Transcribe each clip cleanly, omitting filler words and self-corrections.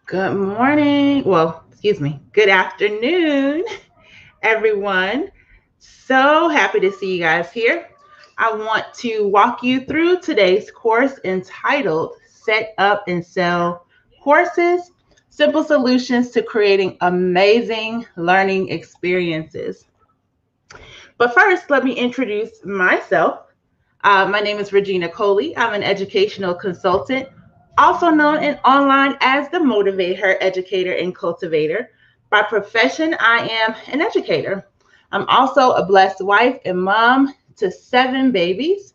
Good morning. Well, excuse me. Good afternoon, everyone. So happy to see you guys here. I want to walk you through today's course entitled Set Up and Sell Courses, Simple Solutions to Creating Amazing Learning Experiences. But first, let me introduce myself. My name is Regina Coley. I'm an educational consultant, also known in online as the MotivatHER educator and cultivator. By profession, I am an educator. I'm also a blessed wife and mom to 7 babies.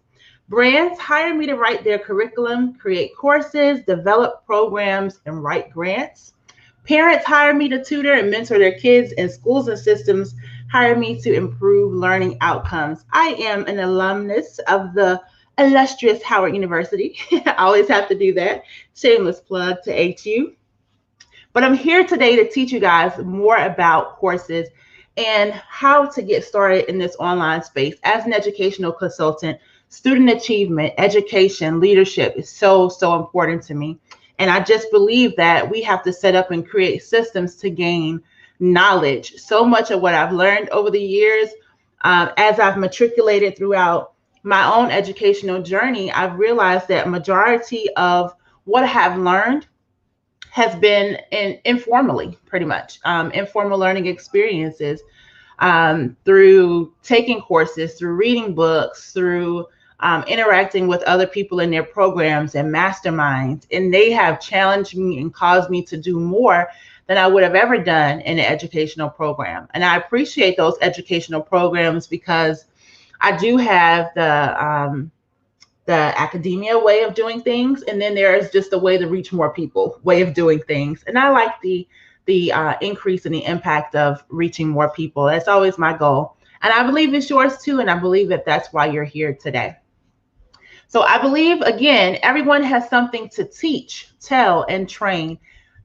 Brands hire me to write their curriculum, create courses, develop programs, and write grants. Parents hire me to tutor and mentor their kids, and schools and systems hire me to improve learning outcomes. I am an alumnus of the illustrious Howard University. I always have to do that. Shameless plug to HU. But I'm here today to teach you guys more about courses and how to get started in this online space. As an educational consultant, student achievement, education, leadership is so important to me. And I just believe that we have to set up and create systems to gain knowledge. So much of what I've learned over the years, as I've matriculated throughout my own educational journey, I've realized that majority of what I have learned has been informally, pretty much, informal learning experiences, through taking courses, through reading books, through interacting with other people in their programs and masterminds. And they have challenged me and caused me to do more than I would have ever done in an educational program. And I appreciate those educational programs because I do have the academia way of doing things, and then there is just a way to reach more people way of doing things. And I like the increase in the impact of reaching more people. That's always my goal, and I believe it's yours too. And I believe that that's why you're here today. So I believe, again, everyone has something to teach, tell, and train.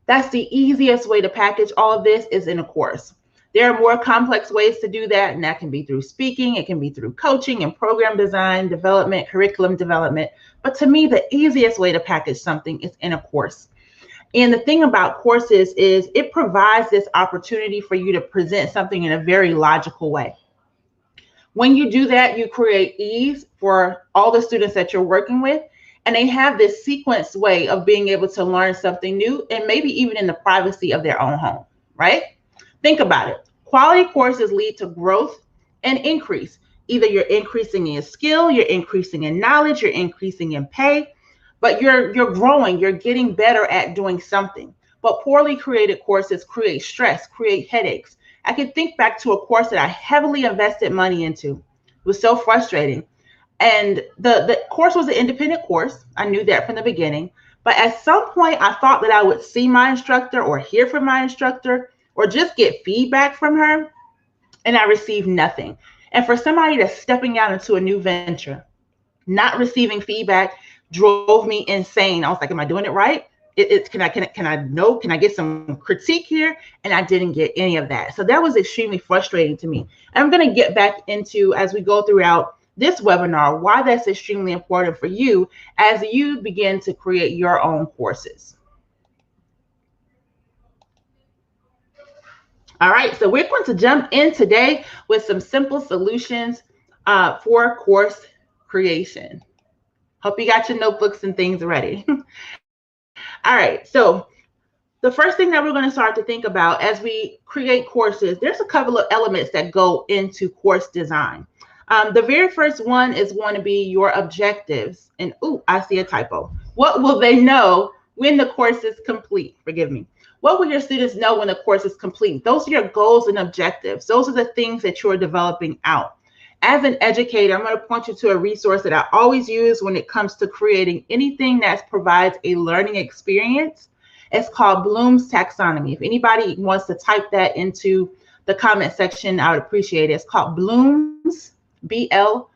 That's the easiest way to package all of this is in a course. There are more complex ways to do that, and that can be through speaking, it can be through coaching and program design, development, curriculum development. But to me, the easiest way to package something is in a course. And the thing about courses is it provides this opportunity for you to present something in a very logical way. When you do that, you create ease for all the students that you're working with, and they have this sequenced way of being able to learn something new, and maybe even in the privacy of their own home, right? Think about it. Quality courses lead to growth and increase. Either you're increasing in skill, you're increasing in knowledge, you're increasing in pay, but you're growing, you're getting better at doing something. But poorly created courses create stress, create headaches. I can think back to a course that I heavily invested money into. It was so frustrating. And the course was an independent course. I knew that from the beginning. But at some point, I thought that I would see my instructor or hear from my instructor or just get feedback from her, and I received nothing. And for somebody that's stepping out into a new venture, not receiving feedback drove me insane. I was like, am I doing it right? Can I get some critique here? And I didn't get any of that. So that was extremely frustrating to me. And I'm going to get back into, as we go throughout this webinar, why that's extremely important for you as you begin to create your own courses. All right, so we're going to jump in today with some simple solutions for course creation. Hope you got your notebooks and things ready. All right, so the first thing that we're going to start to think about as we create courses, there's a couple of elements that go into course design. The very first one is going to be your objectives. And I see a typo. What will they know when the course is complete? Forgive me. What will your students know when the course is complete? Those are your goals and objectives. Those are the things that you're developing out. As an educator, I'm going to point you to a resource that I always use when it comes to creating anything that provides a learning experience. It's called Bloom's Taxonomy. If anybody wants to type that into the comment section, I would appreciate it. It's called Bloom's, B-L-O-O-M-S,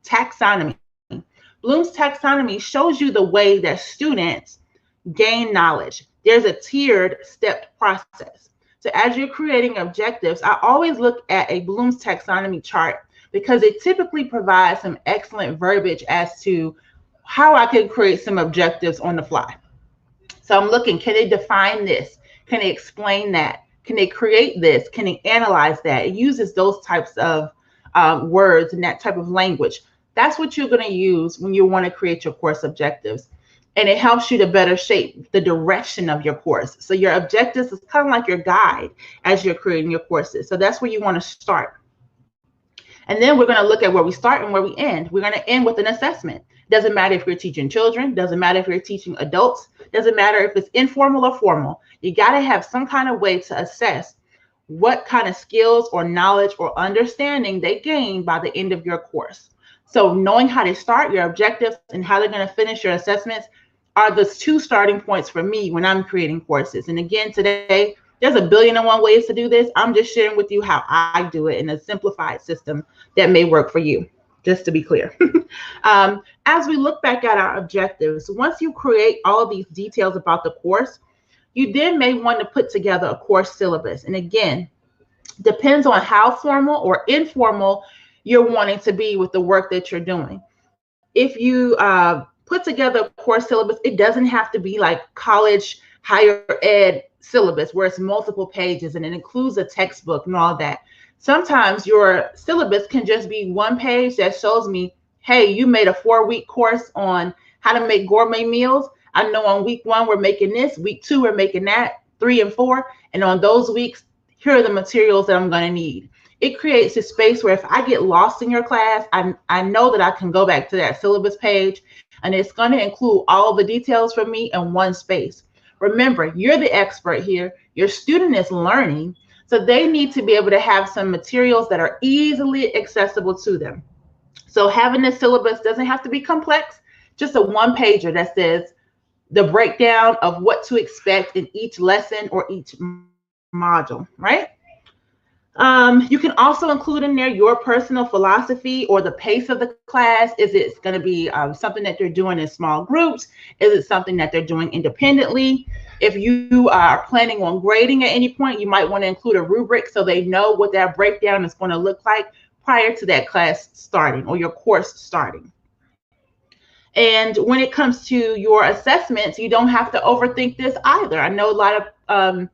Taxonomy. Bloom's Taxonomy shows you the way that students gain knowledge. There's a tiered, stepped process. So as you're creating objectives, I always look at a Bloom's Taxonomy chart because it typically provides some excellent verbiage as to how I can create some objectives on the fly. So I'm looking, can they define this? Can they explain that? Can they create this? Can they analyze that? It uses those types of words and that type of language. That's what you're going to use when you want to create your course objectives. And it helps you to better shape the direction of your course. So your objectives is kind of like your guide as you're creating your courses. So that's where you want to start. And then we're going to look at where we start and where we end. We're going to end with an assessment. Doesn't matter if you're teaching children, doesn't matter if you're teaching adults, doesn't matter if it's informal or formal. You got to have some kind of way to assess what kind of skills or knowledge or understanding they gain by the end of your course. So knowing how to start your objectives and how they're going to finish your assessments are the two starting points for me when I'm creating courses. And again, today, there's a billion and one ways to do this. I'm just sharing with you how I do it in a simplified system that may work for you, just to be clear. As we look back at our objectives, once you create all of these details about the course, you then may want to put together a course syllabus. And again, depends on how formal or informal you're wanting to be with the work that you're doing. If you put together a course syllabus, it doesn't have to be like college higher ed syllabus where it's multiple pages and it includes a textbook and all that. Sometimes your syllabus can just be one page that shows me, hey, you made a 4-week course on how to make gourmet meals. I know on week 1 we're making this, week 2 we're making that, 3 and 4, and on those weeks, here are the materials that I'm going to need. It creates a space where if I get lost in your class, I know that I can go back to that syllabus page, and it's going to include all the details for me in one space. Remember, you're the expert here. Your student is learning, so they need to be able to have some materials that are easily accessible to them. So having this syllabus doesn't have to be complex, just a one-pager that says the breakdown of what to expect in each lesson or each module, right? You can also include in there your personal philosophy or the pace of the class. Is it going to be something that they're doing in small groups? Is it something that they're doing independently? If you are planning on grading at any point, you might want to include a rubric so they know what that breakdown is going to look like prior to that class starting or your course starting. And when it comes to your assessments, you don't have to overthink this either. I know a lot of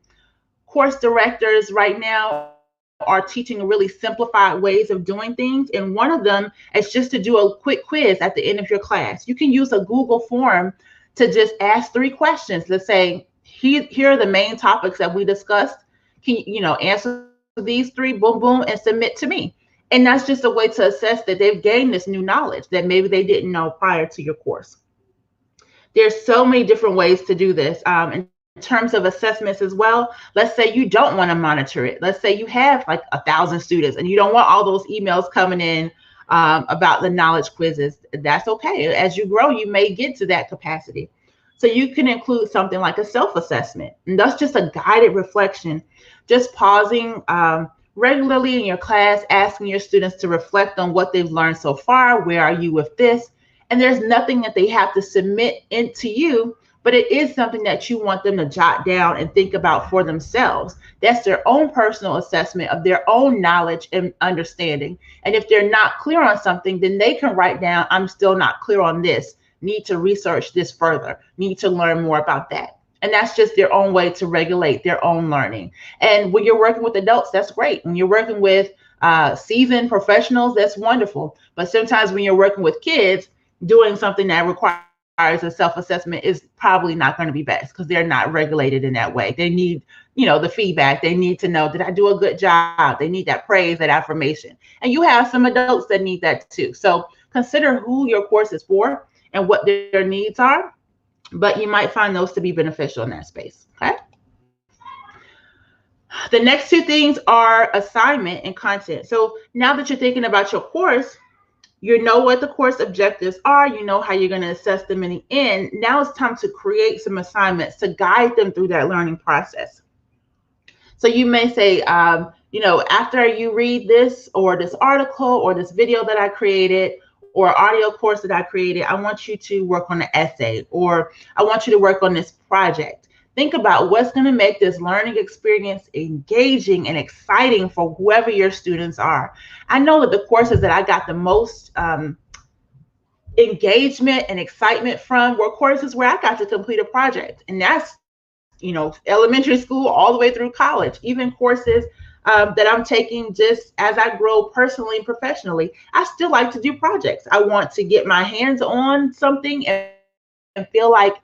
course directors right now are teaching really simplified ways of doing things. And one of them is just to do a quick quiz at the end of your class. You can use a Google form to just ask 3 questions. Let's say, here are the main topics that we discussed. Can you answer these 3, boom, boom, and submit to me. And that's just a way to assess that they've gained this new knowledge that maybe they didn't know prior to your course. There's so many different ways to do this. In terms of assessments as well, let's say you don't want to monitor it. Let's say you have like 1,000 students and you don't want all those emails coming in about the knowledge quizzes. That's okay. As you grow, you may get to that capacity. So you can include something like a self-assessment. And that's just a guided reflection, just pausing regularly in your class, asking your students to reflect on what they've learned so far. Where are you with this? And there's nothing that they have to submit into you, but it is something that you want them to jot down and think about for themselves. That's their own personal assessment of their own knowledge and understanding. And if they're not clear on something, then they can write down, I'm still not clear on this, need to research this further, need to learn more about that. And that's just their own way to regulate their own learning. And when you're working with adults, that's great. When you're working with seasoned professionals, that's wonderful. But sometimes when you're working with kids, doing something that requires a self-assessment is probably not going to be best because they're not regulated in that way. They need, the feedback. They need to know, did I do a good job? They need that praise, that affirmation. And you have some adults that need that too. So consider who your course is for and what their needs are, but you might find those to be beneficial in that space, okay? The next 2 things are assignment and content. So now that you're thinking about your course, you know what the course objectives are, you know how you're going to assess them in the end. Now it's time to create some assignments to guide them through that learning process. So you may say, after you read this or this article or this video that I created or audio course that I created, I want you to work on an essay or I want you to work on this project. Think about what's going to make this learning experience engaging and exciting for whoever your students are. I know that the courses that I got the most engagement and excitement from were courses where I got to complete a project. And that's, elementary school all the way through college, even courses that I'm taking just as I grow personally and professionally. I still like to do projects. I want to get my hands on something and feel like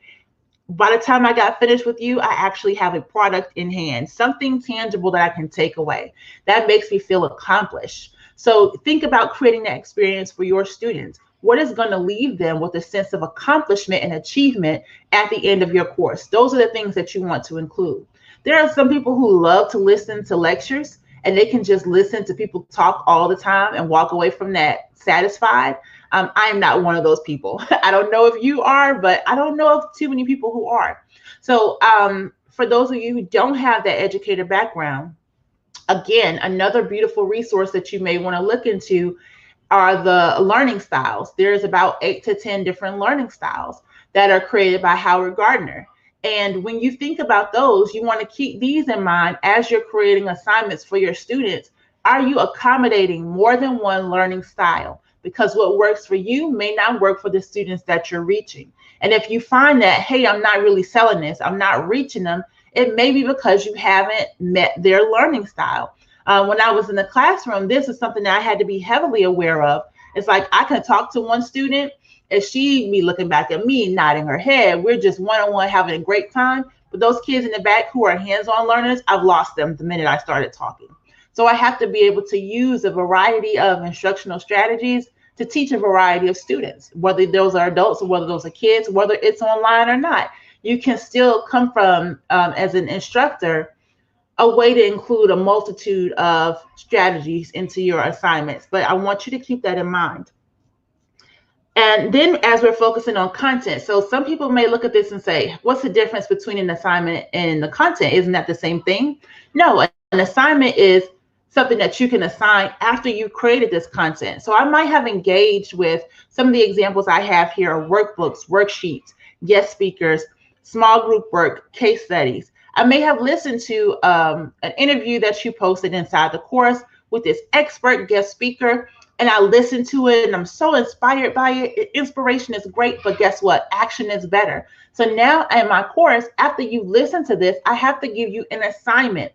by the time I got finished with you, I actually have a product in hand, something tangible that I can take away. That makes me feel accomplished. So think about creating that experience for your students. What is going to leave them with a sense of accomplishment and achievement at the end of your course? Those are the things that you want to include. There are some people who love to listen to lectures and they can just listen to people talk all the time and walk away from that satisfied. I am not one of those people. I don't know if you are, but I don't know of too many people who are. So for those of you who don't have that educator background, again, another beautiful resource that you may want to look into are the learning styles. There's about 8 to 10 different learning styles that are created by Howard Gardner. And when you think about those, you want to keep these in mind as you're creating assignments for your students. Are you accommodating more than one learning style? Because what works for you may not work for the students that you're reaching. And if you find that, hey, I'm not really selling this, I'm not reaching them, it may be because you haven't met their learning style. When I was in the classroom, this is something that I had to be heavily aware of. It's like I can talk to one student and she be looking back at me, nodding her head. We're just one-on-one having a great time. But those kids in the back who are hands-on learners, I've lost them the minute I started talking. So I have to be able to use a variety of instructional strategies to teach a variety of students, whether those are adults or whether those are kids, whether it's online or not. You can still come from, as an instructor, a way to include a multitude of strategies into your assignments. But I want you to keep that in mind. And then as we're focusing on content, so some people may look at this and say, what's the difference between an assignment and the content? Isn't that the same thing? No, an assignment is something that you can assign after you've created this content. So I might have engaged with some of the examples I have here are workbooks, worksheets, guest speakers, small group work, case studies. I may have listened to an interview that you posted inside the course with this expert guest speaker, and I listened to it and I'm so inspired by it. Inspiration is great, but guess what? Action is better. So now in my course, after you listen to this, I have to give you an assignment.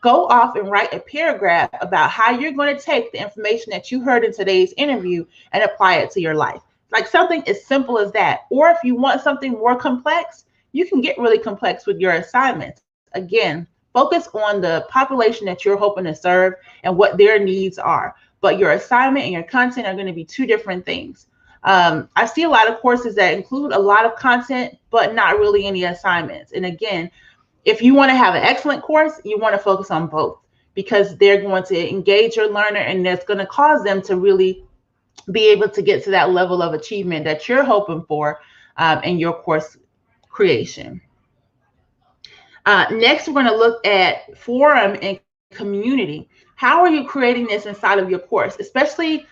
Go off and write a paragraph about how you're going to take the information that you heard in today's interview and apply it to your life. Like something as simple as that. Or if you want something more complex, you can get really complex with your assignments. Again, focus on the population that you're hoping to serve and what their needs are. But your assignment and your content are going to be two different things. I see a lot of courses that include a lot of content, but not really any assignments. And again, if you want to have an excellent course, you want to focus on both because they're going to engage your learner and that's going to cause them to really be able to get to that level of achievement that you're hoping for in your course creation. Next, we're going to look at forum and community. How are you creating this inside of your course? Especially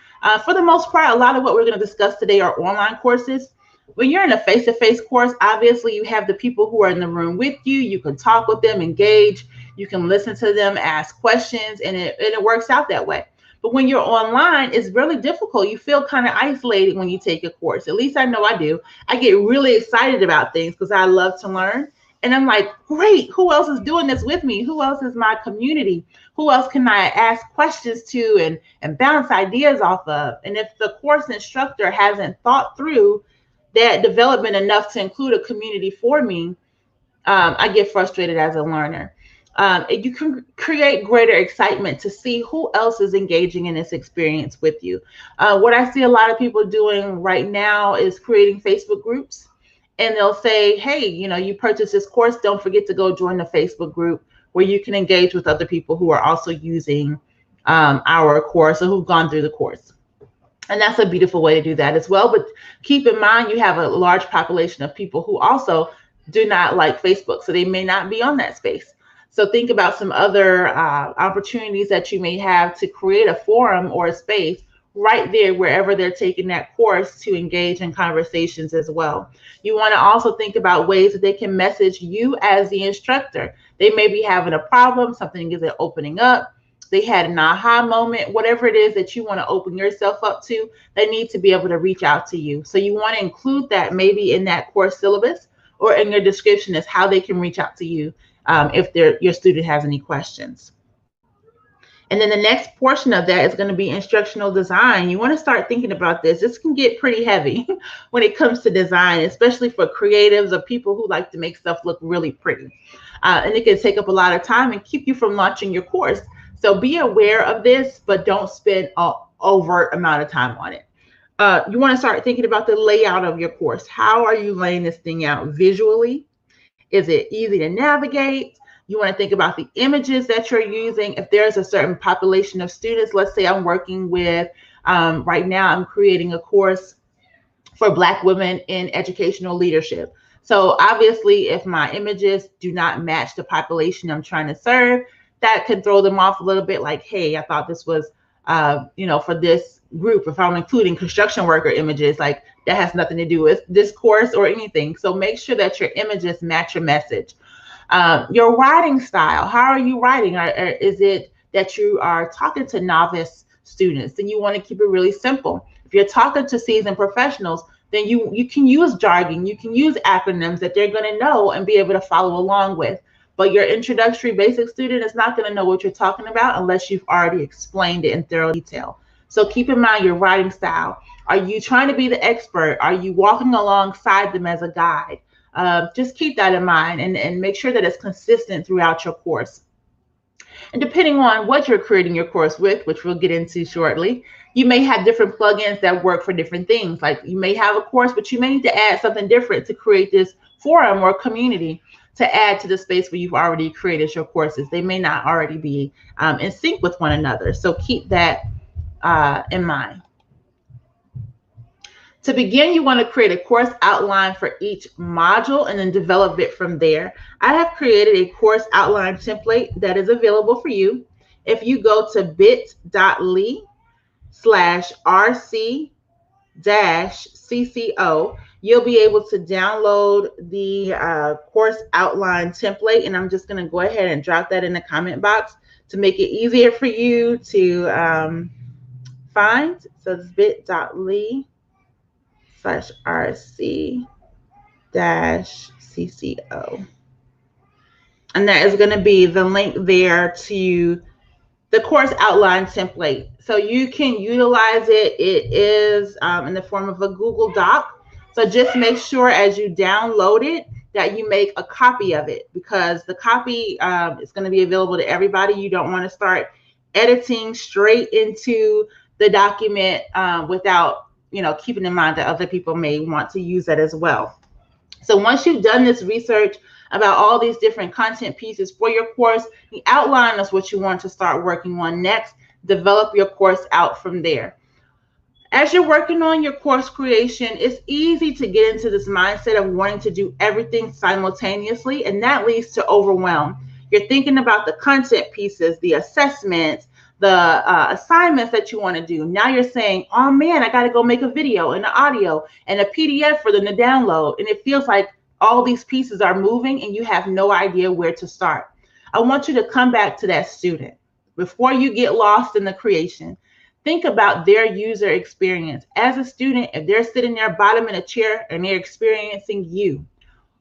for the most part, a lot of what we're going to discuss today are online courses. When you're in a face-to-face course, obviously you have the people who are in the room with you. You can talk with them, engage. You can listen to them, ask questions, and it works out that way. But when you're online, it's really difficult. You feel kind of isolated when you take a course. At least I know I do. I get really excited about things because I love to learn. And I'm like, great, who else is doing this with me? Who else is my community? Who else can I ask questions to and bounce ideas off of? And if the course instructor hasn't thought through that development enough to include a community for me, I get frustrated as a learner. You can create greater excitement to see who else is engaging in this experience with you. What I see a lot of people doing right now is creating Facebook groups. And they'll say, hey, you purchased this course, don't forget to go join the Facebook group where you can engage with other people who are also using our course or who've gone through the course. And that's a beautiful way to do that as well. But keep in mind, you have a large population of people who also do not like Facebook, so they may not be on that space. So think about some other opportunities that you may have to create a forum or a space right there wherever they're taking that course to engage in conversations as well. You want to also think about ways that they can message you as the instructor. They may be having a problem, something isn't opening up. they had an aha moment, whatever it is that you want to open yourself up to, they need to be able to reach out to you. So you want to include that maybe in that course syllabus or in your description as how they can reach out to you if your student has any questions. And then the next portion of that is going to be instructional design. You want to start thinking about this. This can get pretty heavy when it comes to design, especially for creatives or people who like to make stuff look really pretty. And it can take up a lot of time and keep you from launching your course. So be aware of this, but don't spend an overt amount of time on it. You want to start thinking about the layout of your course. How are you laying this thing out visually? Is it easy to navigate? You want to think about the images that you're using. If there's a certain population of students, let's say I'm working with, right now I'm creating a course for Black women in educational leadership. So obviously, if my images do not match the population I'm trying to serve, that could throw them off a little bit, like, hey, I thought this was, for this group. If I'm including construction worker images, like that has nothing to do with this course or anything. So make sure that your images match your message. Your writing style, how are you writing? Or is it that you are talking to novice students? Then you want to keep it really simple. If you're talking to seasoned professionals, then you can use jargon, you can use acronyms that they're going to know and be able to follow along with. But your introductory basic student is not going to know what you're talking about unless you've already explained it in thorough detail. So keep in mind your writing style. Are you trying to be the expert? Are you walking alongside them as a guide? Just keep that in mind and make sure that it's consistent throughout your course. And depending on what you're creating your course with, which we'll get into shortly, you may have different plugins that work for different things. Like you may have a course, but you may need to add something different to create this forum or community to add to the space where you've already created your courses. They may not already be in sync with one another. So keep that in mind. To begin, you want to create a course outline for each module and then develop it from there. I have created a course outline template that is available for you. If you go to bit.ly/RC-CCO, you'll be able to download the course outline template. And I'm just going to go ahead and drop that in the comment box to make it easier for you to find. So it's bit.ly/RC-CCO. And that is going to be the link there to the course outline template. So you can utilize it. It is in the form of a Google Doc. So just make sure as you download it that you make a copy of it, because the copy is going to be available to everybody. You don't want to start editing straight into the document without keeping in mind that other people may want to use that as well. So once you've done this research about all these different content pieces for your course, the outline is what you want to start working on next. Develop your course out from there. As you're working on your course creation, it's easy to get into this mindset of wanting to do everything simultaneously, and that leads to overwhelm. You're thinking about the content pieces, the assessments, the assignments that you want to do. Now you're saying, oh man, I got to go make a video and an audio and a PDF for them to download. And it feels like all these pieces are moving and you have no idea where to start. I want you to come back to that student. Before you get lost in the creation, think about their user experience. As a student, if they're sitting there bottom in a chair and they're experiencing you,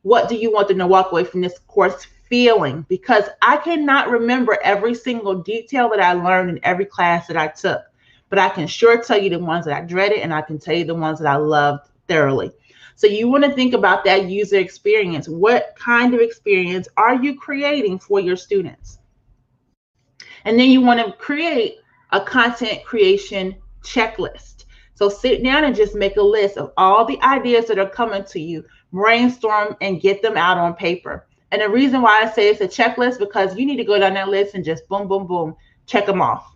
what do you want them to walk away from this course feeling? Because I cannot remember every single detail that I learned in every class that I took, but I can sure tell you the ones that I dreaded, and I can tell you the ones that I loved thoroughly. So you want to think about that user experience. What kind of experience are you creating for your students? And then you want to create a content creation checklist. So sit down and just make a list of all the ideas that are coming to you, brainstorm and get them out on paper. And the reason why I say it's a checklist, because you need to go down that list and just boom, boom, boom, check them off.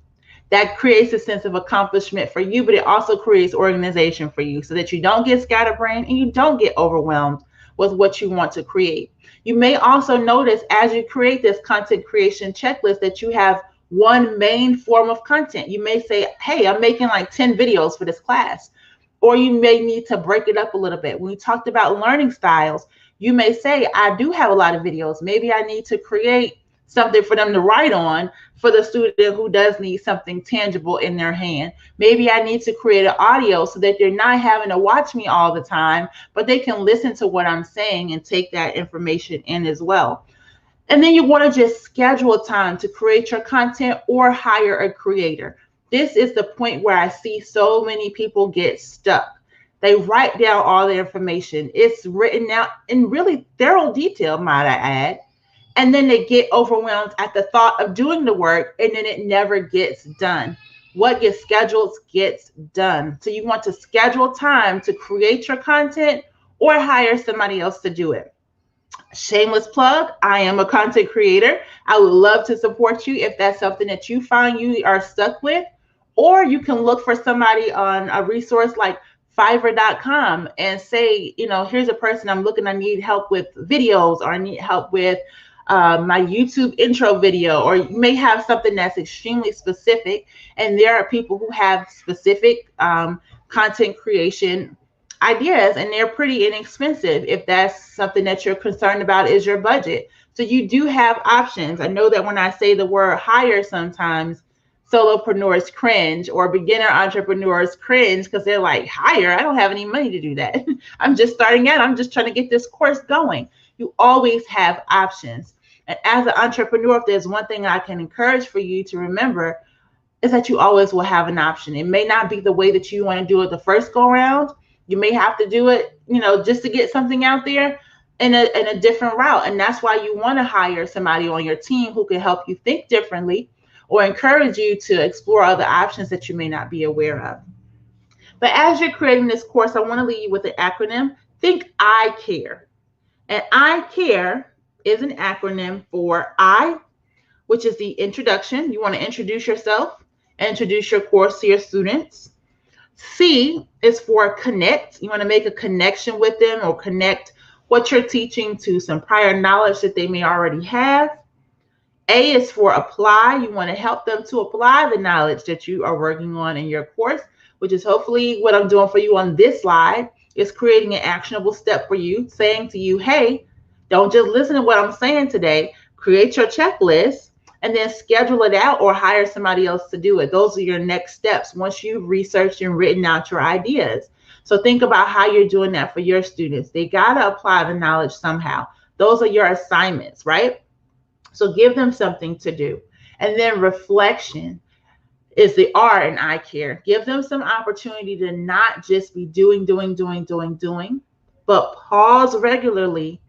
That creates a sense of accomplishment for you, but it also creates organization for you so that you don't get scatterbrained and you don't get overwhelmed with what you want to create. You may also notice as you create this content creation checklist that you have one main form of content. You may say, hey, I'm making like 10 videos for this class. Or you may need to break it up a little bit. When we talked about learning styles, you may say, I do have a lot of videos. Maybe I need to create something for them to write on for the student who does need something tangible in their hand. Maybe I need to create an audio so that they're not having to watch me all the time, but they can listen to what I'm saying and take that information in as well. And then you want to just schedule time to create your content or hire a creator. This is the point where I see so many people get stuck. They write down all the information. It's written out in really thorough detail, might I add. And then they get overwhelmed at the thought of doing the work, and then it never gets done. What gets scheduled gets done. So you want to schedule time to create your content or hire somebody else to do it. Shameless plug, I am a content creator. I would love to support you if that's something that you find you are stuck with. Or you can look for somebody on a resource like Fiverr.com and say, here's a person I'm looking, I need help with videos, or I need help with my YouTube intro video, or you may have something that's extremely specific, and there are people who have specific content creation ideas, and they're pretty inexpensive if that's something that you're concerned about is your budget. So you do have options. I know that when I say the word hire, sometimes solopreneurs cringe, or beginner entrepreneurs cringe, because they're like, hire? I don't have any money to do that. I'm just starting out. I'm just trying to get this course going. You always have options. And as an entrepreneur, if there's one thing I can encourage for you to remember, is that you always will have an option. It may not be the way that you want to do it the first go around. You may have to do it, just to get something out there in a different route. And that's why you want to hire somebody on your team who can help you think differently, or encourage you to explore other options that you may not be aware of. But as you're creating this course, I want to leave you with an acronym. Think I care. And I care is an acronym for I, which is the introduction. You want to introduce yourself, introduce your course to your students. C is for connect. You want to make a connection with them, or connect what you're teaching to some prior knowledge that they may already have. A is for apply. You want to help them to apply the knowledge that you are working on in your course, which is hopefully what I'm doing for you on this slide, is creating an actionable step for you, saying to you, hey, don't just listen to what I'm saying today. Create your checklist and then schedule it out, or hire somebody else to do it. Those are your next steps once you've researched and written out your ideas. So think about how you're doing that for your students. They got to apply the knowledge somehow. Those are your assignments, right? So give them something to do. And then reflection is the R in I care. Give them some opportunity to not just be doing, but pause regularly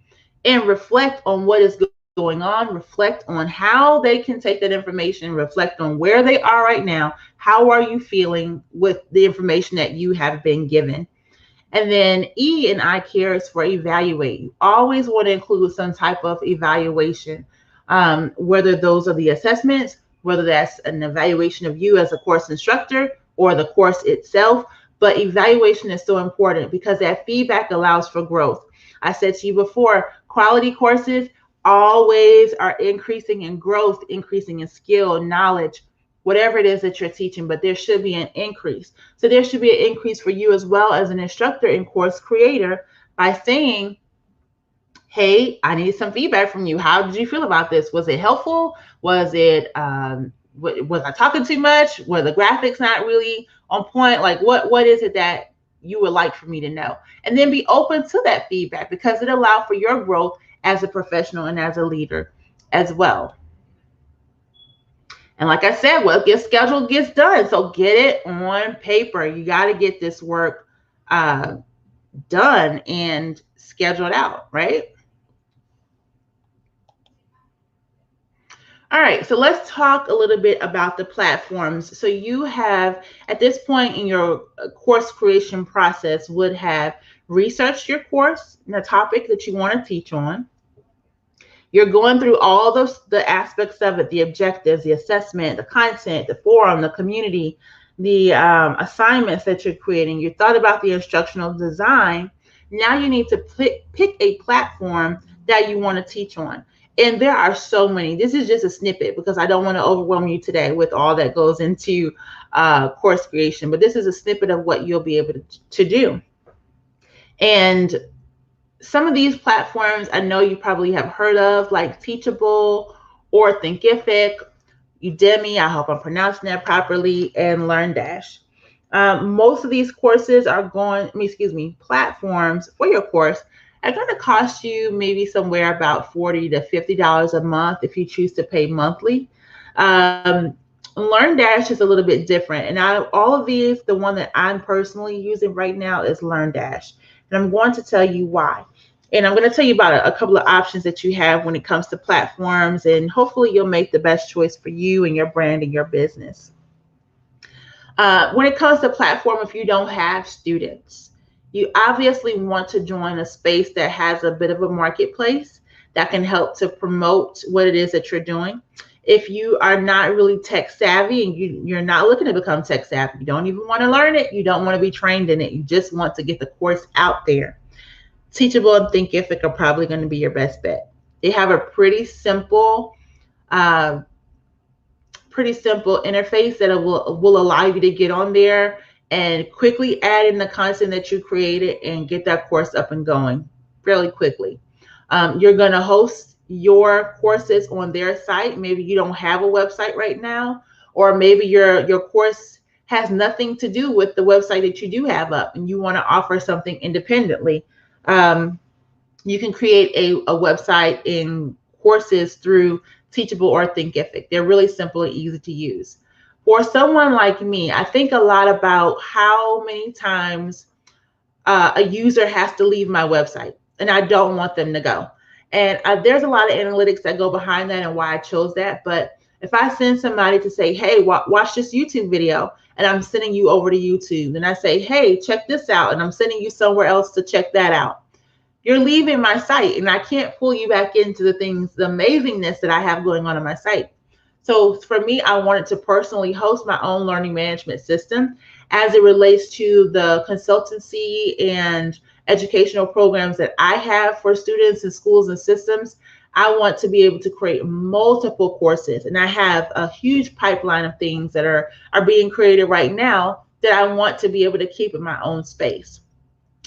and reflect on what is going on, reflect on how they can take that information, reflect on where they are right now. How are you feeling with the information that you have been given? And then E in I care is for evaluate. You always want to include some type of evaluation, whether those are the assessments, whether that's an evaluation of you as a course instructor or the course itself. But evaluation is so important because that feedback allows for growth. I said to you before, quality courses always are increasing in growth, increasing in skill, knowledge, whatever it is that you're teaching, but there should be an increase. So there should be an increase for you as well as an instructor and course creator by saying, hey, I need some feedback from you. How did you feel about this? Was it helpful? Was it, was I talking too much? Were the graphics not really on point? Like what is it that you would like for me to know? And then be open to that feedback because it allows for your growth as a professional and as a leader as well. And like I said, what gets scheduled gets done. So get it on paper. You got to get this work done and scheduled out, right? All right, so let's talk a little bit about the platforms. So you have, at this point in your course creation process, would have researched your course and the topic that you want to teach on. You're going through all the aspects of it, the objectives, the assessment, the content, the forum, the community, the assignments that you're creating. You thought about the instructional design. Now you need to pick a platform that you want to teach on. And there are so many. This is just a snippet because I don't want to overwhelm you today with all that goes into course creation. But this is a snippet of what you'll be able to do. And some of these platforms I know you probably have heard of, like Teachable or Thinkific, Udemy, I hope I'm pronouncing that properly, and LearnDash. Most of these courses are platforms for your course are going to cost you maybe somewhere about $40 to $50 a month if you choose to pay monthly. LearnDash is a little bit different. And out of all of these, the one that I'm personally using right now is LearnDash. And I'm going to tell you why. And I'm going to tell you about a couple of options that you have when it comes to platforms, and hopefully you'll make the best choice for you and your brand and your business. When it comes to platform, if you don't have students, you obviously want to join a space that has a bit of a marketplace that can help to promote what it is that you're doing. If you are not really tech savvy and you're not looking to become tech savvy, you don't even want to learn it, you don't want to be trained in it, you just want to get the course out there, Teachable and Thinkific are probably going to be your best bet. They have a pretty simple interface that will allow you to get on there and quickly add in the content that you created and get that course up and going fairly quickly. You're going to host your courses on their site. Maybe you don't have a website right now, or maybe your course has nothing to do with the website that you do have up and you want to offer something independently. You can create a website in courses through Teachable or Thinkific. They're really simple and easy to use. For someone like me, I think a lot about how many times a user has to leave my website, and I don't want them to go. And there's a lot of analytics that go behind that and why I chose that. But if I send somebody to say, hey, watch this YouTube video, and I'm sending you over to YouTube, and I say, hey, check this out, and I'm sending you somewhere else to check that out, you're leaving my site, and I can't pull you back into the amazingness that I have going on my site. So for me, I wanted to personally host my own learning management system as it relates to the consultancy and educational programs that I have for students in schools and systems. I want to be able to create multiple courses, and I have a huge pipeline of things that are being created right now that I want to be able to keep in my own space.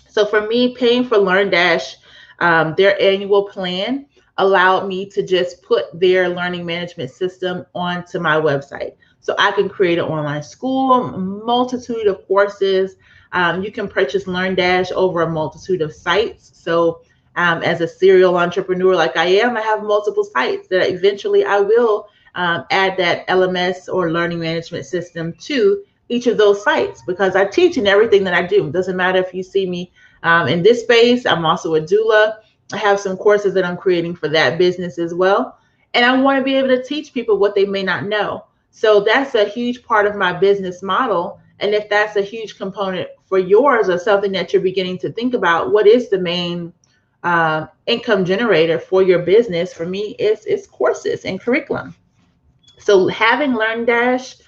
So for me, paying for LearnDash, their annual plan allowed me to just put their learning management system onto my website. So I can create an online school, a multitude of courses. You can purchase LearnDash over a multitude of sites. So as a serial entrepreneur like I am, I have multiple sites that eventually I will add that LMS or learning management system to each of those sites, because I teach in everything that I do. It doesn't matter if you see me in this space. I'm also a doula. I have some courses that I'm creating for that business as well. And I want to be able to teach people what they may not know. So that's a huge part of my business model. And if that's a huge component for yours or something that you're beginning to think about, what is the main income generator for your business? For me, it's courses and curriculum. So having LearnDash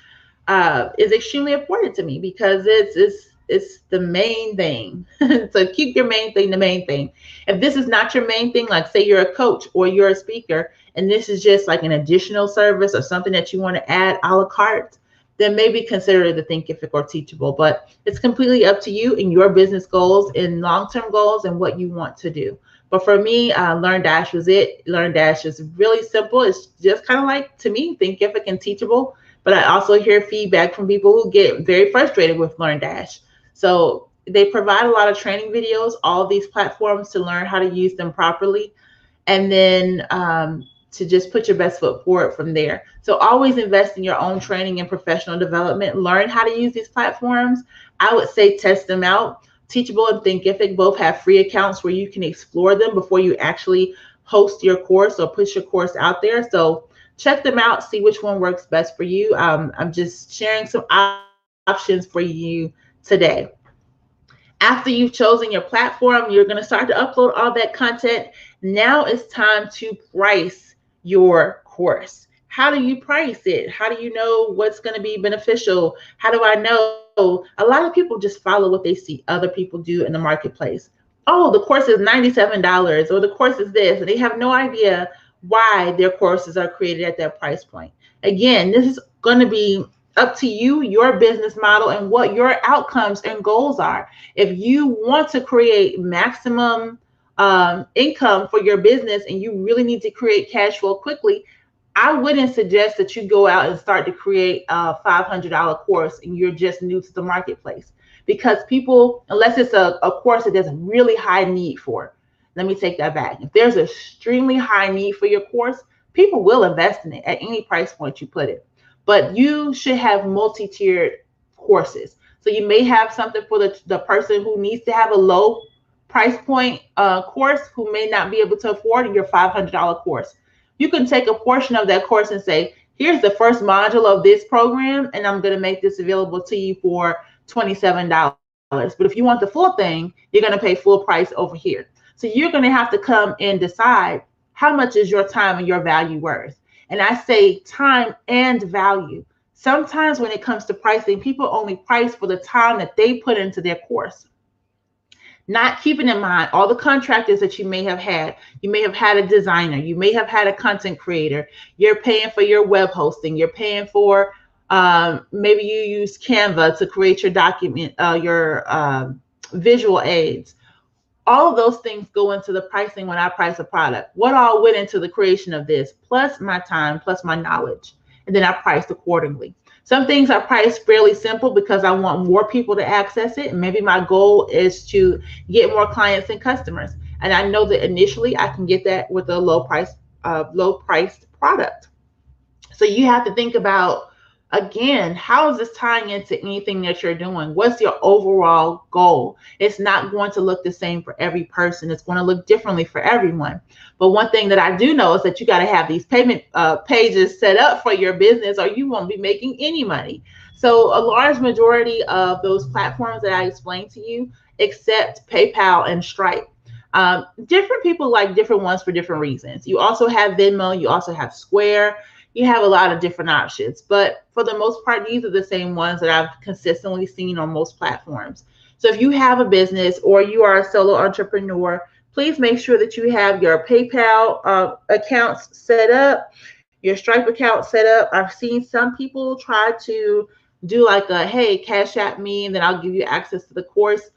is extremely important to me because it's the main thing. So keep your main thing the main thing. If this is not your main thing, like say you're a coach or you're a speaker, and this is just like an additional service or something that you want to add a la carte, then maybe consider the Thinkific or Teachable. But it's completely up to you and your business goals and long-term goals and what you want to do. But for me, LearnDash was it. LearnDash is really simple. It's just kind of like, to me, Thinkific and Teachable. But I also hear feedback from people who get very frustrated with LearnDash. So they provide a lot of training videos, all of these platforms, to learn how to use them properly. And then to just put your best foot forward from there. So always invest in your own training and professional development. Learn how to use these platforms. I would say test them out. Teachable and Thinkific both have free accounts where you can explore them before you actually host your course or push your course out there. So check them out, see which one works best for you. I'm just sharing some options for you today. After you've chosen your platform, you're going to start to upload all that content. Now it's time to price your course. How do you price it? How do you know what's going to be beneficial? How do I know? A lot of people just follow what they see other people do in the marketplace. Oh, the course is $97, or the course is this, and they have no idea why their courses are created at that price point. Again, this is going to be up to you, your business model, and what your outcomes and goals are. If you want to create maximum income for your business and you really need to create cash flow quickly, I wouldn't suggest that you go out and start to create a $500 course and you're just new to the marketplace, because people, unless it's a course that there's a really high need for, let me take that back. If there's an extremely high need for your course, people will invest in it at any price point you put it. But you should have multi-tiered courses. So you may have something for the person who needs to have a low price point course, who may not be able to afford your $500 course. You can take a portion of that course and say, here's the first module of this program, and I'm going to make this available to you for $27. But if you want the full thing, you're going to pay full price over here. So you're going to have to come and decide how much is your time and your value worth. And I say time and value. Sometimes when it comes to pricing, people only price for the time that they put into their course, not keeping in mind all the contractors that you may have had. You may have had a designer. You may have had a content creator. You're paying for your web hosting. You're paying for, maybe you use Canva to create your document, your visual aids. All of those things go into the pricing when I price a product. What all went into the creation of this, plus my time, plus my knowledge, and then I priced accordingly. Some things I price fairly simple because I want more people to access it. And maybe my goal is to get more clients and customers. And I know that initially I can get that with a low priced product. So you have to think about, again, how is this tying into anything that you're doing? What's your overall goal? It's not going to look the same for every person. It's going to look differently for everyone. But one thing that I do know is that you got to have these payment pages set up for your business, or you won't be making any money. So a large majority of those platforms that I explained to you accept PayPal and Stripe. Different people like different ones for different reasons. You also have Venmo. You also have Square. You have a lot of different options, but for the most part, these are the same ones that I've consistently seen on most platforms. So if you have a business or you are a solo entrepreneur, please make sure that you have your PayPal accounts set up, your Stripe account set up. I've seen some people try to do like a, hey, cash at me, and then I'll give you access to the course.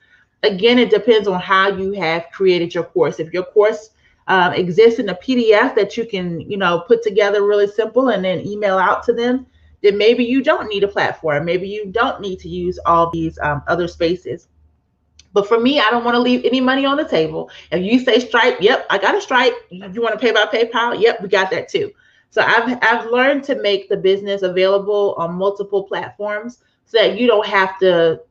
Again, it depends on how you have created your course. If your course exists in a PDF that you can, put together really simple and then email out to them, then maybe you don't need a platform. Maybe you don't need to use all these other spaces. But for me, I don't want to leave any money on the table. If you say Stripe, yep, I got a Stripe. You want to pay by PayPal? Yep, we got that too. So I've learned to make the business available on multiple platforms so that you don't have to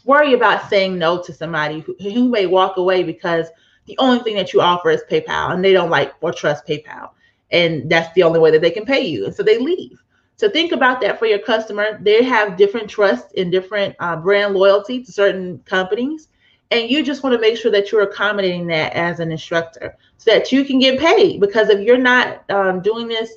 worry about saying no to somebody who may walk away because the only thing that you offer is PayPal, and they don't like or trust PayPal. And that's the only way that they can pay you. And so they leave. So think about that for your customer. They have different trust and different brand loyalty to certain companies. And you just want to make sure that you're accommodating that as an instructor so that you can get paid. Because if you're not doing this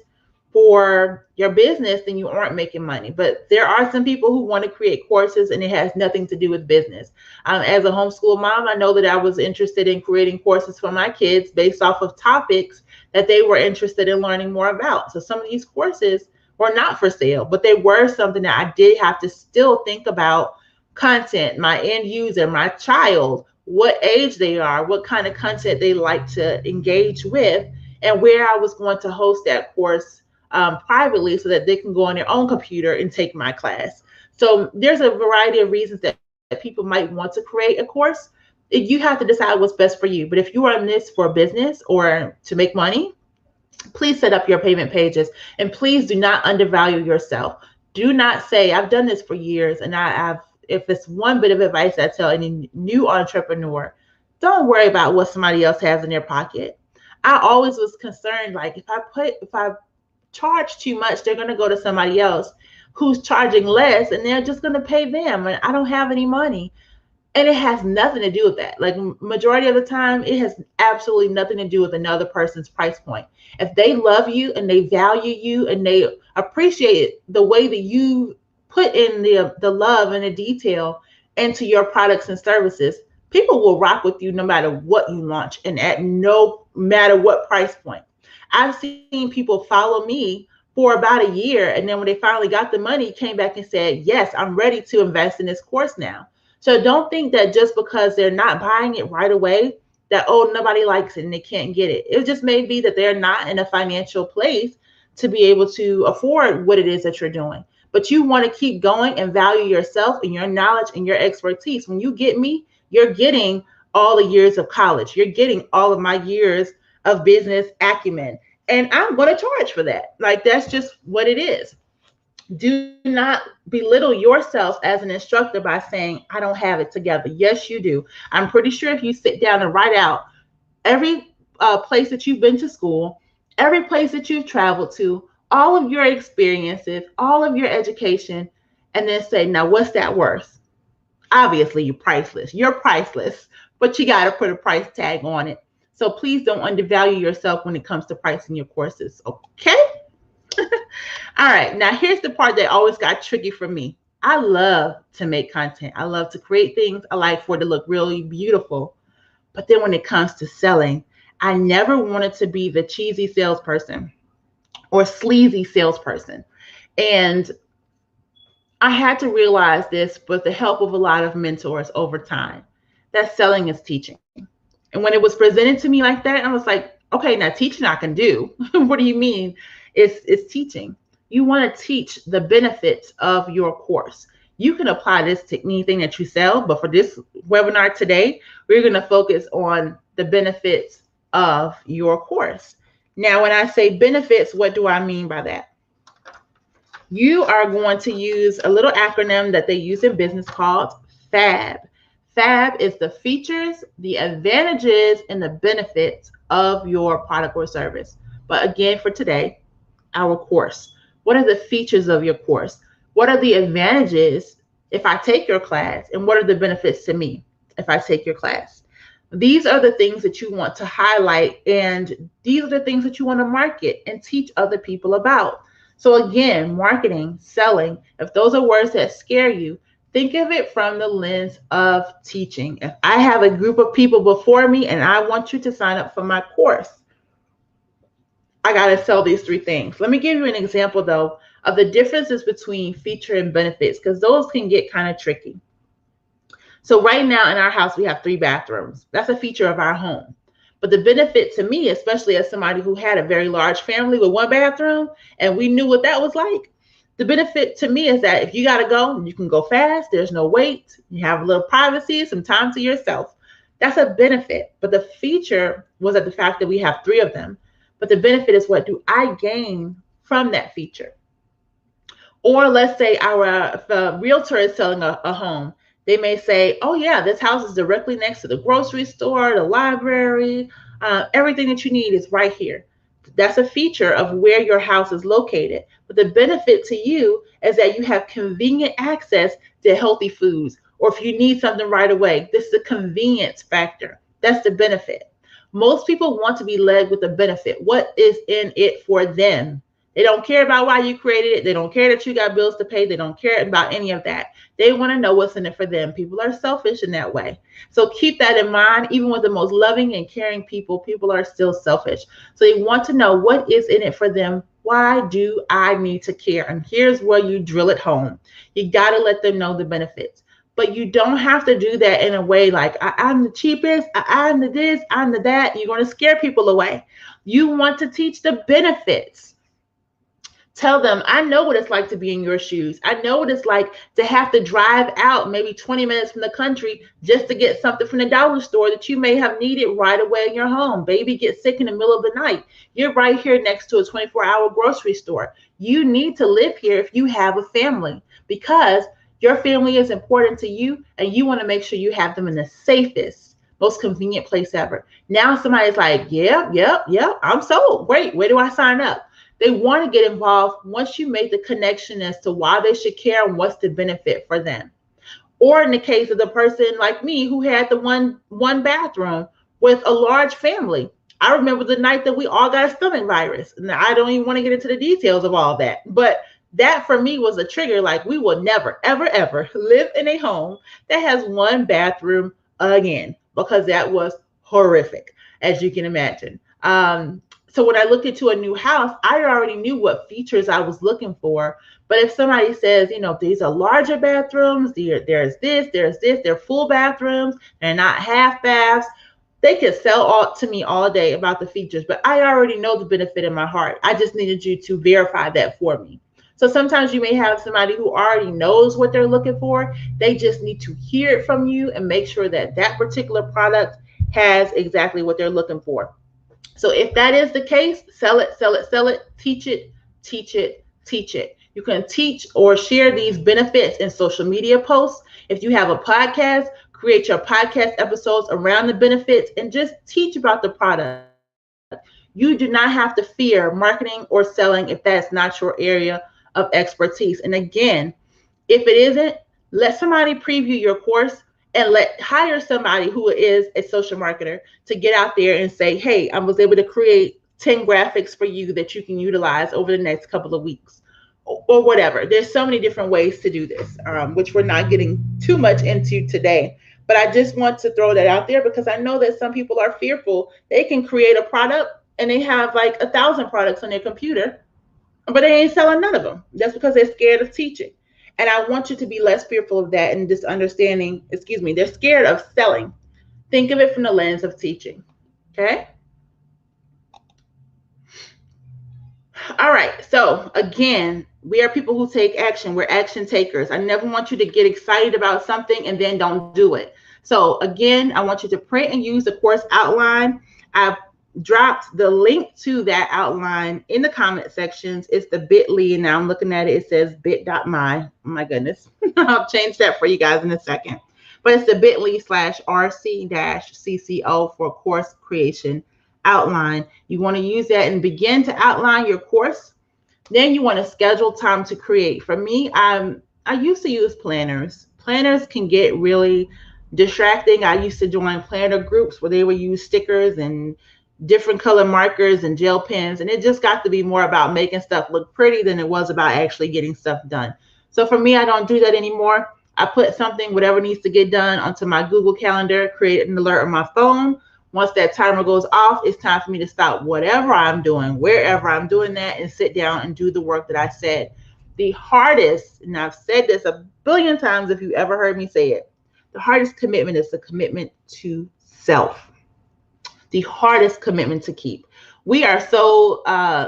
for your business, then you aren't making money. But there are some people who want to create courses and it has nothing to do with business. As a homeschool mom, I know that I was interested in creating courses for my kids based off of topics that they were interested in learning more about. So some of these courses were not for sale, but they were something that I did have to still think about content, my end user, my child, what age they are, what kind of content they like to engage with, and where I was going to host that course privately so that they can go on their own computer and take my class. So there's a variety of reasons that people might want to create a course. You have to decide what's best for you. But if you are in this for business or to make money, please set up your payment pages, and please do not undervalue yourself. Do not say, I've done this for years, and if it's one bit of advice I tell any new entrepreneur, don't worry about what somebody else has in their pocket. I always was concerned, like if I charge too much, they're going to go to somebody else who's charging less, and they're just going to pay them, and I don't have any money. And it has nothing to do with that. Like majority of the time, it has absolutely nothing to do with another person's price point. If they love you and they value you and they appreciate the way that you put in the love and the detail into your products and services, people will rock with you no matter what you launch and at no matter what price point. I've seen people follow me for about a year, and then when they finally got the money, came back and said, yes, I'm ready to invest in this course now. So don't think that just because they're not buying it right away, that, oh, nobody likes it and they can't get it. It just may be that they're not in a financial place to be able to afford what it is that you're doing. But you want to keep going and value yourself and your knowledge and your expertise. When you get me, you're getting all the years of college. You're getting all of my years of business acumen. And I'm going to charge for that. Like, that's just what it is. Do not belittle yourself as an instructor by saying, I don't have it together. Yes, you do. I'm pretty sure if you sit down and write out every place that you've been to school, every place that you've traveled to, all of your experiences, all of your education, and then say, now what's that worth? Obviously, you're priceless. You're priceless, but you got to put a price tag on it. So please don't undervalue yourself when it comes to pricing your courses, okay? All right, now here's the part that always got tricky for me. I love to make content. I love to create things. I like for it to look really beautiful. But then when it comes to selling, I never wanted to be the cheesy salesperson or sleazy salesperson. And I had to realize this with the help of a lot of mentors over time, that selling is teaching. And when it was presented to me like that, I was like, okay, now teaching I can do. What do you mean? It's teaching. You want to teach the benefits of your course. You can apply this to anything that you sell, but for this webinar today, we're going to focus on the benefits of your course. Now, when I say benefits, what do I mean by that? You are going to use a little acronym that they use in business called FAB. FAB is the features, the advantages, and the benefits of your product or service. But again, for today, our course. What are the features of your course? What are the advantages if I take your class? And what are the benefits to me if I take your class? These are the things that you want to highlight, and these are the things that you want to market and teach other people about. So again, marketing, selling, if those are words that scare you, think of it from the lens of teaching. If I have a group of people before me and I want you to sign up for my course, I got to sell these three things. Let me give you an example, though, of the differences between feature and benefits, because those can get kind of tricky. So right now in our house, we have 3 bathrooms. That's a feature of our home. But the benefit to me, especially as somebody who had a very large family with 1 bathroom, and we knew what that was like, the benefit to me is that if you got to go, you can go fast. There's no wait. You have a little privacy, some time to yourself. That's a benefit. But the feature was at the fact that we have 3 of them. But the benefit is, what do I gain from that feature? Or let's say if a realtor is selling a home, they may say, oh yeah, this house is directly next to the grocery store, the library, everything that you need is right here. That's a feature of where your house is located. But the benefit to you is that you have convenient access to healthy foods. Or if you need something right away, this is a convenience factor. That's the benefit. Most people want to be led with the benefit. What is in it for them? They don't care about why you created it. They don't care that you got bills to pay. They don't care about any of that. They want to know what's in it for them. People are selfish in that way. So keep that in mind. Even with the most loving and caring people, people are still selfish. So they want to know what is in it for them. Why do I need to care? And here's where you drill it home. You got to let them know the benefits. But you don't have to do that in a way like, I'm the cheapest, I'm the this, I'm the that. You're going to scare people away. You want to teach the benefits. Tell them, I know what it's like to be in your shoes. I know what it's like to have to drive out maybe 20 minutes from the country just to get something from the dollar store that you may have needed right away in your home. Baby gets sick in the middle of the night. You're right here next to a 24-hour grocery store. You need to live here if you have a family, because your family is important to you, and you want to make sure you have them in the safest, most convenient place ever. Now somebody's like, yeah, I'm sold. Great. Where do I sign up? They want to get involved once you make the connection as to why they should care and what's the benefit for them. Or in the case of the person like me who had the one bathroom with a large family. I remember the night that we all got a stomach virus. And I don't even want to get into the details of all that. But that for me was a trigger. Like, we will never, ever, ever live in a home that has 1 bathroom again, because that was horrific, as you can imagine. So when I looked into a new house, I already knew what features I was looking for. But if somebody says, these are larger bathrooms, there's this, they're full bathrooms, they're not half baths, They could sell all to me all day about the features, but I already know the benefit in my heart. I just needed you to verify that for me. So sometimes you may have somebody who already knows what they're looking for. They just need to hear it from you and make sure that that particular product has exactly what they're looking for. So if that is the case, sell it, sell it, sell it, teach it, teach it, teach it. You can teach or share these benefits in social media posts. If you have a podcast, create your podcast episodes around the benefits and just teach about the product. You do not have to fear marketing or selling if that's not your area of expertise. And again, if it isn't, let somebody preview your course and hire somebody who is a social marketer to get out there and say, hey, I was able to create 10 graphics for you that you can utilize over the next couple of weeks or whatever. There's so many different ways to do this, which we're not getting too much into today. But I just want to throw that out there because I know that some people are fearful. They can create a product and they have like 1,000 products on their computer, but they ain't selling none of them. That's because they're scared of teaching. And I want you to be less fearful of that and just understanding, they're scared of selling. Think of it from the lens of teaching. Okay? All right. So again, we are people who take action. We're action takers. I never want you to get excited about something and then don't do it. So again, I want you to print and use the course outline. I've dropped the link to that outline in the comment sections. It's the bit.ly, and now I'm looking at it. It says bit.my. Oh my goodness. I'll change that for you guys in a second. But it's the bit.ly/RC-CCO for course creation outline. You want to use that and begin to outline your course. Then you want to schedule time to create. For me, I used to use planners. Planners can get really distracting. I used to join planner groups where they would use stickers and different color markers and gel pens, and it just got to be more about making stuff look pretty than it was about actually getting stuff done. So for me, I don't do that anymore. I put something, whatever needs to get done, onto my Google Calendar, create an alert on my phone. Once that timer goes off, it's time for me to stop whatever I'm doing, wherever I'm doing that, and sit down and do the work that I said. The hardest, and I've said this a billion times if you ever heard me say it, the hardest commitment is the commitment to self. The hardest commitment to keep. We are so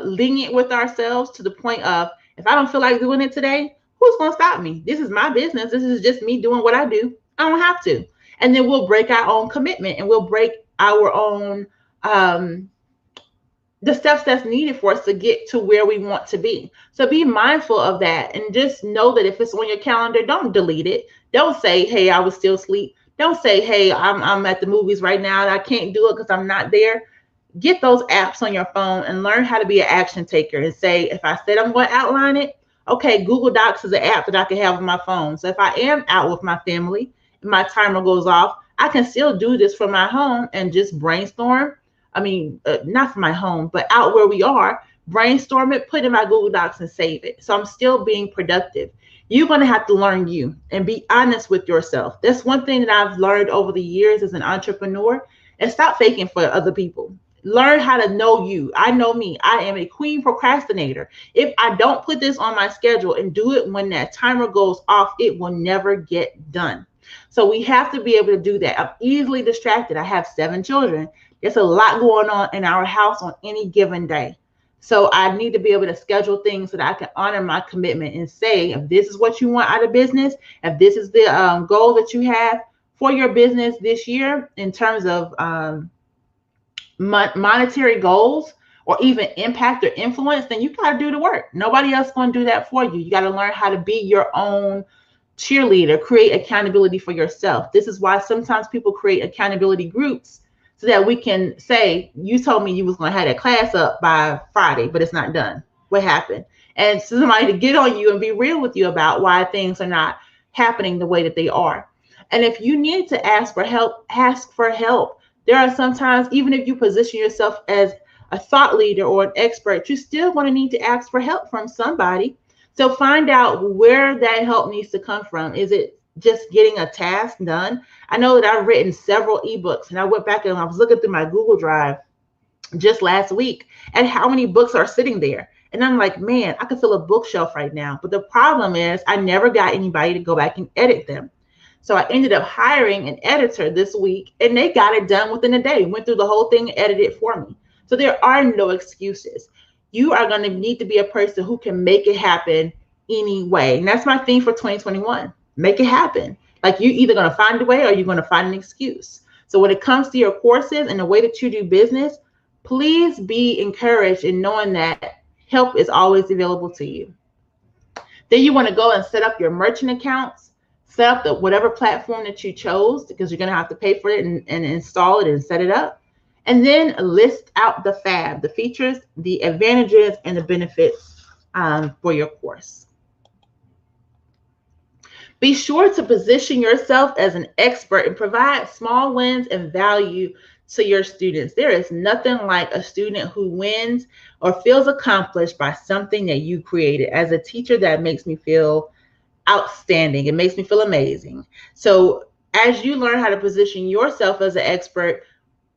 lenient with ourselves to the point of, if I don't feel like doing it today, who's going to stop me? This is my business. This is just me doing what I do. I don't have to. And then we'll break our own commitment and we'll break our own, the steps that's needed for us to get to where we want to be. So be mindful of that and just know that if it's on your calendar, don't delete it. Don't say, hey, I was still asleep. Don't say, hey, I'm at the movies right now and I can't do it because I'm not there. Get those apps on your phone and learn how to be an action taker and say, if I said I'm going to outline it, okay, Google Docs is an app that I can have on my phone. So if I am out with my family and my timer goes off, I can still do this from my home and just brainstorm. I mean, not from my home, but out where we are, brainstorm it, put it in my Google Docs and save it. So I'm still being productive. You're going to have to learn you and be honest with yourself. That's one thing that I've learned over the years as an entrepreneur, and stop faking for other people. Learn how to know you. I know me. I am a queen procrastinator. If I don't put this on my schedule and do it when that timer goes off, it will never get done. So we have to be able to do that. I'm easily distracted. I have 7 children. There's a lot going on in our house on any given day. So I need to be able to schedule things so that I can honor my commitment and say, if this is what you want out of business, if this is the goal that you have for your business this year in terms of monetary goals or even impact or influence, then you got to do the work. Nobody else is going to do that for you. You got to learn how to be your own cheerleader, create accountability for yourself. This is why sometimes people create accountability groups so that we can say, you told me you was going to have that class up by Friday, but it's not done. What happened? And somebody to get on you and be real with you about why things are not happening the way that they are. And if you need to ask for help, ask for help. There are sometimes, even if you position yourself as a thought leader or an expert, you still going to need to ask for help from somebody. So find out where that help needs to come from. Is it just getting a task done? I know that I've written several ebooks, and I went back and I was looking through my Google Drive just last week at how many books are sitting there. And I'm like, man, I could fill a bookshelf right now. But the problem is I never got anybody to go back and edit them. So I ended up hiring an editor this week, and they got it done within a day, went through the whole thing and edited it for me. So there are no excuses. You are going to need to be a person who can make it happen anyway. And that's my theme for 2021. Make it happen. Like, you're either going to find a way or you're going to find an excuse. So when it comes to your courses and the way that you do business, please be encouraged in knowing that help is always available to you. Then you want to go and set up your merchant accounts, set up the whatever platform that you chose, because you're going to have to pay for it and install it and set it up. And then list out the FAB, the features, the advantages, and the benefits for your course. Be sure to position yourself as an expert and provide small wins and value to your students. There is nothing like a student who wins or feels accomplished by something that you created. As a teacher, that makes me feel outstanding. It makes me feel amazing. So as you learn how to position yourself as an expert,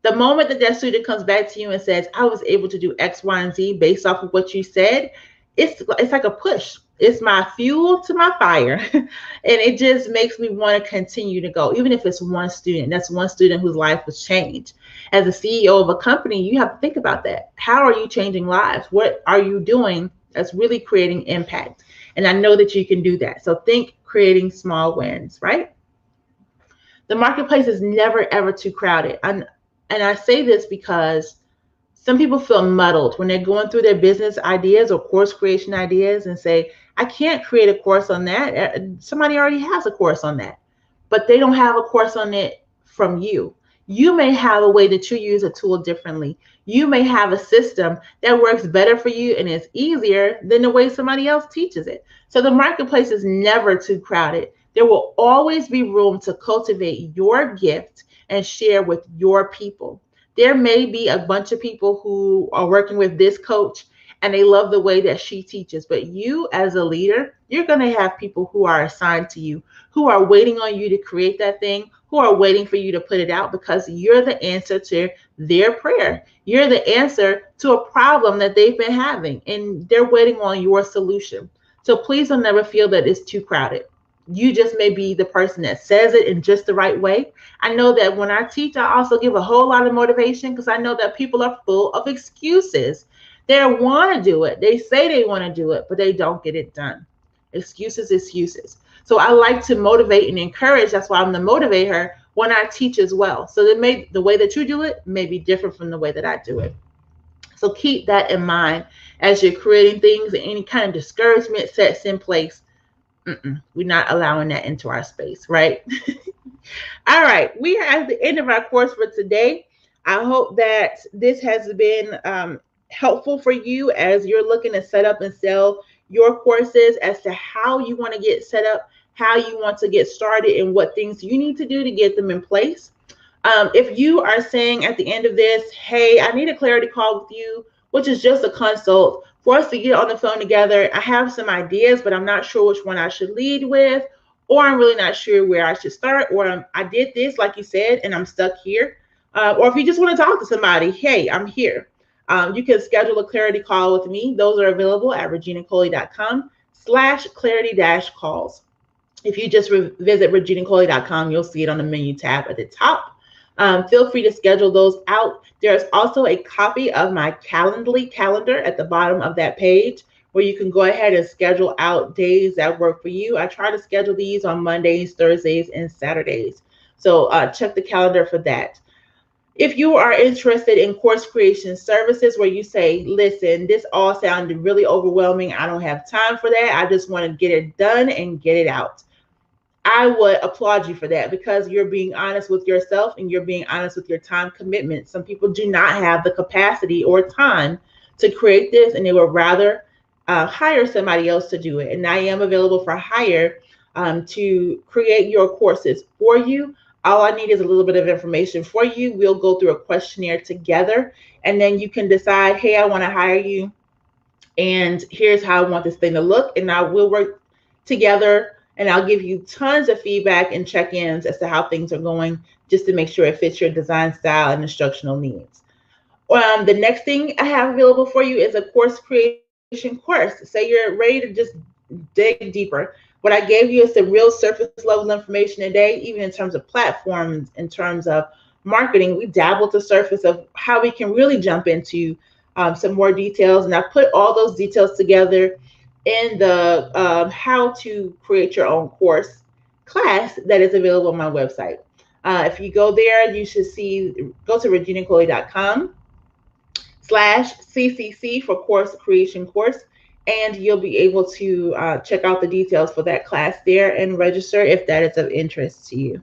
the moment that that student comes back to you and says, I was able to do X, Y, and Z based off of what you said, it's like a push. It's my fuel to my fire. And it just makes me want to continue to go. Even if it's one student, that's one student whose life was changed. As a CEO of a company, you have to think about that. How are you changing lives? What are you doing that's really creating impact? And I know that you can do that. So think creating small wins, right? The marketplace is never, ever too crowded. And I say this because some people feel muddled when they're going through their business ideas or course creation ideas and say, I can't create a course on that. Somebody already has a course on that, but they don't have a course on it from you. You may have a way that you use a tool differently. You may have a system that works better for you and is easier than the way somebody else teaches it. So the marketplace is never too crowded. There will always be room to cultivate your gift and share with your people. There may be a bunch of people who are working with this coach and they love the way that she teaches, but you as a leader, you're going to have people who are assigned to you, who are waiting on you to create that thing, who are waiting for you to put it out, because you're the answer to their prayer. You're the answer to a problem that they've been having, and they're waiting on your solution. So please don't ever feel that it's too crowded. You just may be the person that says it in just the right way. I know that when I teach, I also give a whole lot of motivation, because I know that people are full of excuses. They want to do it. They say they want to do it, but they don't get it done. Excuses. So I like to motivate and encourage. That's why I'm the MotivatHER when I teach as well. So the way that you do it may be different from the way that I do it. So keep that in mind as you're creating things, and any kind of discouragement sets in place. We're not allowing that into our space, right? All right, we are at the end of our course for today. I hope that this has been helpful for you as you're looking to set up and sell your courses, as to how you want to get set up, how you want to get started, and what things you need to do to get them in place. If you are saying at the end of this, hey, I need a clarity call with you, which is just a consult for us to get on the phone together. I have some ideas, but I'm not sure which one I should lead with, or I'm really not sure where I should start, or I did this, like you said, and I'm stuck here. Or if you just want to talk to somebody, hey, I'm here. You can schedule a clarity call with me. Those are available at reginacoley.com/clarity-calls. If you just visit reginacoley.com, you'll see it on the menu tab at the top. Feel free to schedule those out. There's also a copy of my Calendly calendar at the bottom of that page, where you can go ahead and schedule out days that work for you. I try to schedule these on Mondays, Thursdays, and Saturdays. So check the calendar for that. If you are interested in course creation services, where you say, listen, this all sounded really overwhelming, I don't have time for that, I just want to get it done and get it out, I would applaud you for that, because you're being honest with yourself and you're being honest with your time commitment. Some people do not have the capacity or time to create this, and they would rather hire somebody else to do it. And I am available for hire to create your courses for you. All I need is a little bit of information for you. We'll go through a questionnaire together, and then you can decide, hey, I want to hire you, and here's how I want this thing to look. And I will work together, and I'll give you tons of feedback and check-ins as to how things are going, just to make sure it fits your design style and instructional needs. The next thing I have available for you is a course creation course. Say you're ready to just dig deeper. What I gave you is the real surface level information today, even in terms of platforms, in terms of marketing. We dabbled the surface of how we can really jump into some more details. And I put all those details together in the how to create your own course class that is available on my website. If you go there, you should go to reginachloe.com/CCC for course creation course, and you'll be able to check out the details for that class there and register if that is of interest to you.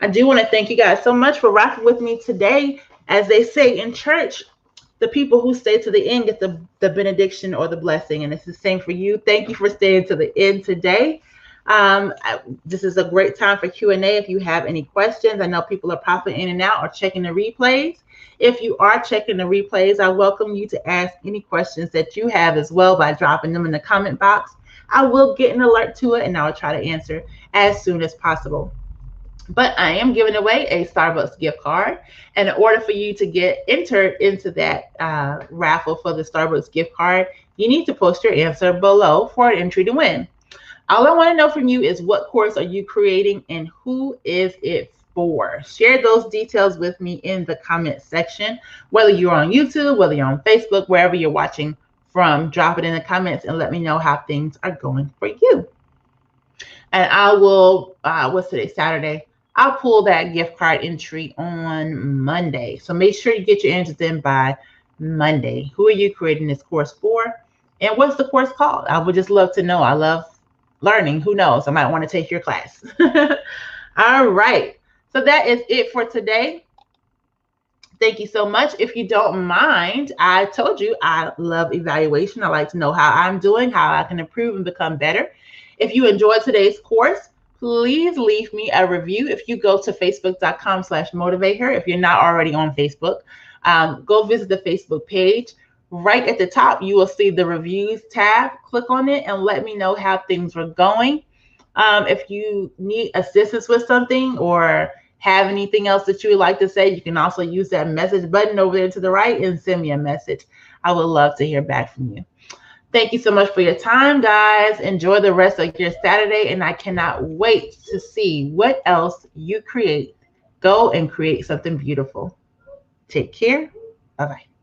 I do want to thank you guys so much for rocking with me today. As they say in church, the people who stay to the end get the benediction or the blessing, and it's the same for you. Thank you for staying to the end today. This is a great time for Q&A if you have any questions. I know people are popping in and out or checking the replays. If you are checking the replays, I welcome you to ask any questions that you have as well by dropping them in the comment box. I will get an alert to it, and I will try to answer as soon as possible. But I am giving away a Starbucks gift card. And in order for you to get entered into that raffle for the Starbucks gift card, you need to post your answer below for an entry to win. All I want to know from you is what course are you creating and who is it for? Share those details with me in the comment section. Whether you're on YouTube, whether you're on Facebook, wherever you're watching from, drop it in the comments and let me know how things are going for you. And I will, what's today, Saturday? I'll pull that gift card entry on Monday. So make sure you get your answers in by Monday. Who are you creating this course for? And what's the course called? I would just love to know. I love learning. Who knows? I might want to take your class. All right. So that is it for today. Thank you so much. If you don't mind, I told you I love evaluation. I like to know how I'm doing, how I can improve and become better. If you enjoyed today's course, please leave me a review. If you go to facebook.com/MotivatHER, if you're not already on Facebook, go visit the Facebook page. Right at the top, you will see the reviews tab. Click on it and let me know how things are going. If you need assistance with something or have anything else that you would like to say, you can also use that message button over there to the right and send me a message. I would love to hear back from you. Thank you so much for your time, guys. Enjoy the rest of your Saturday, and I cannot wait to see what else you create. Go and create something beautiful. Take care. Bye-bye.